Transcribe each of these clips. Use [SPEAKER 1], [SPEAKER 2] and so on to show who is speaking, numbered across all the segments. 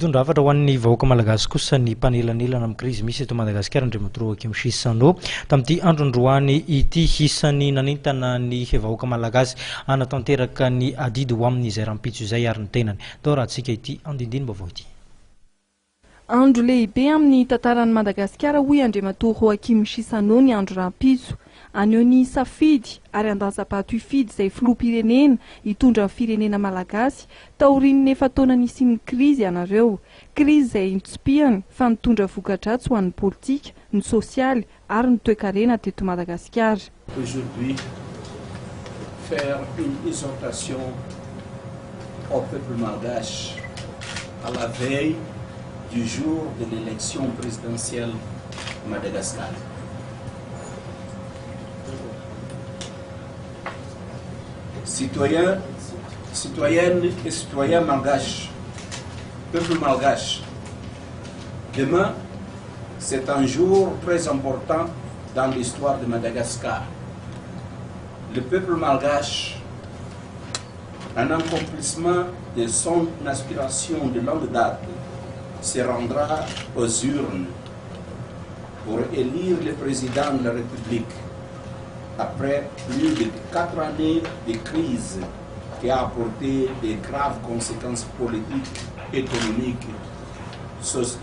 [SPEAKER 1] Nitondra hafatra ho an'ny vahoaka Malagasy kosa ny mpanelanelana amin'ny krizy misy eto Madagasikara andriamatoa Joaquim Chissano tamin'ity andro androany ity hisany nanentana ny vahoaka Malagasy anatanteraka ny adidy ho amin'izay rahampitso izay ary ny tenany. Tao raha antsika ity andindiny vaovao ity.
[SPEAKER 2] Andro lehibe amin'ny tantaran'i Madagasikara hoy andriamatoa Joaquim Chissano ny andro rahampitso. Aneo ny safidy ary andanjabato hifidy izay filoham-pirenena hitondra ny firenena Malagasy taorian'ny efa taona nisian'ny krizy ianareo. Krizy izay intso-pihany fa nitondra voka-dratsy ho an'ny politika, ny sosialy ary ny toe-karena teto Madagasikara.
[SPEAKER 3] Aujourd'hui, faire une exhortation au peuple malgache à la veille du jour de l'élection présidentielle Madagascar. Citoyennes et citoyens malgaches, peuple malgache, demain, c'est un jour très important dans l'histoire de Madagascar. Le peuple malgache, en accomplissement de son aspiration de longue date, se rendra aux urnes pour élire le président de la République après plus de 4 années de crise qui a apporté de graves conséquences politiques, économiques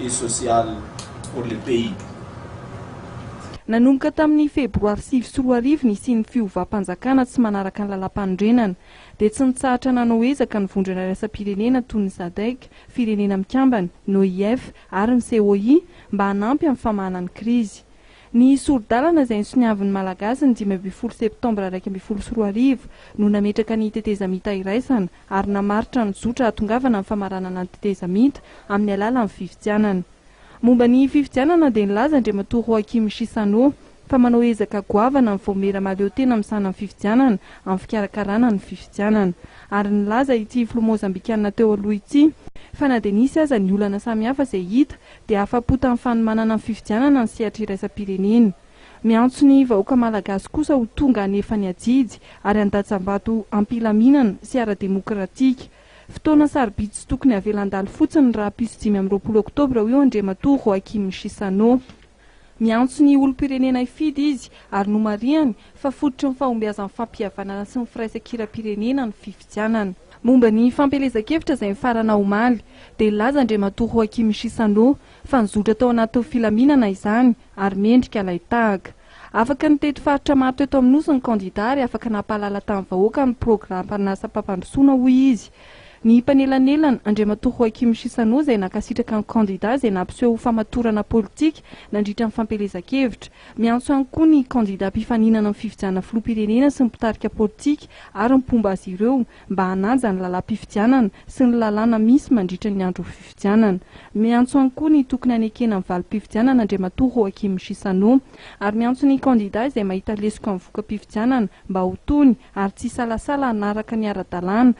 [SPEAKER 3] et sociales pour le pays.
[SPEAKER 2] Nanomboka tamin'ny febroary 2024 nisian'ny fiovavam-panjakana tsy manaraka ny lalam-pandrenana dia tsy nitsahatra nanao ezaka ny vondrona iraisam-pirenena toy ny SADC, firenena mikambana, ny OIF ary ny COI mba hanampy amin'ny famahana ny krizy. Ny soro-dalana izay nisoniavin'ny Malagasy ny 5 septambra 2024 no nametraka ny tetezamita iraisana ary Namaritra ny zotra hatongavana amin'ny famaranana ny tetezamita amin'ny alalan'ny fifidianana. Momba ny fifidianana dia nilaza andriamatoa Joaquim Chissano fa manao ezaka goavana ny voamera mahaleo tena misana ny fifidianana amin'ny fikarakarana ny fifidianana ary nilaza ity filo-mozambikanina teo aloha ity fa na dia nisy aza ny olana samihafa izay hita dia afa-po tamin'ny fanomanana ny fifidianana ny sehatra iraisam-pirenena. Miantso ny vahoaka Malagasy kosa ho tonga anefa ny ajijy ary andatsam-bato ampilaminana sy ara-demokratika. Fotoana sarobidy tsy tokony avelan-dalo fotsiny rahampitso 20 oktobra io andriamatoa Joaquim Chissano. Miantso ny olom-pirenena hifidy izy ary nomariany fa fototry ny fahombiazan'ny fampihavanana sy ny firaisan-kiram-pirenena ny fifidianana. Momba ny fampelezan-kevitra izay mifarana omaly dia nilaza andriamatoa Joaquim Chissano fa nizotra tao anaty filaminana izany ary mendrika laitahaga. Afaka nitety faritra maro teto amin'ny nosy ny kandida ary afaka nampahalala tamin'ny vahoaka ny programam-pampandrosoana hoy izy. Ny mpanelanelana andriamatoa Joaquim Chissano izay nakasitraka ny kandida izay nampiseho famatorana politika nandritra ny fampelezan-kevitra. Miantso ihany koa ny kandida mpifaninana amin'ny fifidianana filoham-pirenena sy ny mpitarika politika ary ny mpomba azy ireo mba hananja ny lalam-pifidianana sy ny lalàna misy mandritra ny andro fifidianana. Miantso ihany koa ny tokony hanekena amin'ny valim-pifidianana andriamatoa Joaquim Chissano ary miantso ny kandida izay mahita lesika amin'ny voka-pifidianana mba ho tony ary tsy salasala hanaraka ny ara-dalàna